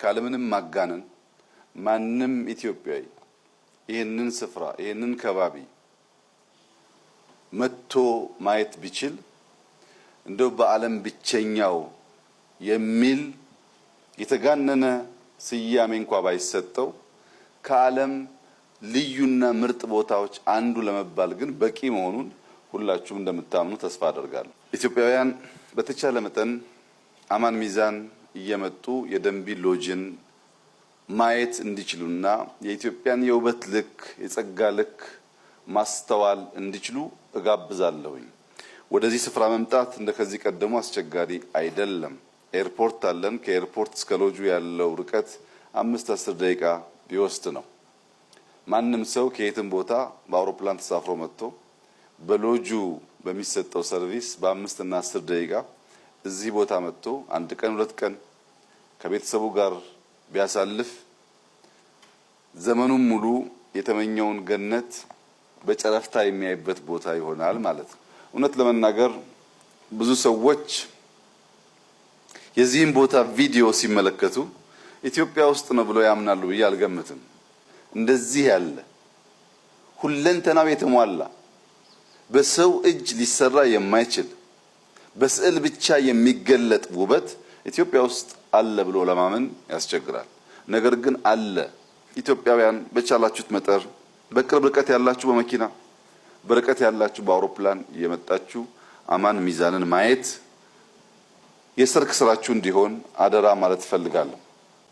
ካለምንም ማጋነን ማንም ኢትዮጵያዊ ይህንን ስፍራ ይህንን ከባቢ መጥቶ ማየት ቢችል እንደው በዓለም ብቸኛው የሚል የተጋነነ ስያሜ እንኳን ባይሰጠው ከዓለም ልዩና ምርጥ ቦታዎች አንዱ ለመባል ግን በቂ መሆኑን ሁላችሁም እንደምታምኑ ተስፋ አደርጋለሁ። ኢትዮጵያውያን በተቻለ መጠን አማን ሚዛን እየመጡ የደንቢ ሎጅን ማየት እንዲችሉና የኢትዮጵያን የውበት ልክ የጸጋ ልክ ማስተዋል እንዲችሉ እጋብዛለሁኝ። ወደዚህ ስፍራ መምጣት እንደከዚህ ቀደሙ አስቸጋሪ አይደለም። ኤርፖርት አለን። ከኤርፖርት እስከ ሎጁ ያለው ርቀት 5-10 ደቂቃ ቢወስድ ነው። ማንም ሰው ከየትም ቦታ በአውሮፕላን ተሳፍሮ መጥቶ በሎጁ በሚሰጠው ሰርቪስ በ5 እና 10 ደቂቃ እዚህ ቦታ መጥቶ 1 ቀን 2 ቀን ከቤተሰቡ ጋር ቢያሳልፍ ዘመኑን ሙሉ የተመኘውን ገነት በጨረፍታ የሚያይበት ቦታ ይሆናል ማለት ነው። እውነት ለመናገር ብዙ ሰዎች የዚህን ቦታ ቪዲዮ ሲመለከቱ ኢትዮጵያ ውስጥ ነው ብለው ያምናሉ ብዬ አልገምትም። እንደዚህ ያለ ሁለንተናው የተሟላ በሰው እጅ ሊሰራ የማይችል በስዕል ብቻ የሚገለጥ ውበት ኢትዮጵያ ውስጥ አለ ብሎ ለማመን ያስቸግራል። ነገር ግን አለ። ኢትዮጵያውያን በቻላችሁት መጠር በቅርብ ርቀት ያላችሁ በመኪና በርቀት ያላችሁ በአውሮፕላን እየመጣችሁ አማን ሚዛንን ማየት የሰርክ ስራችሁ እንዲሆን አደራ ማለት እፈልጋለሁ።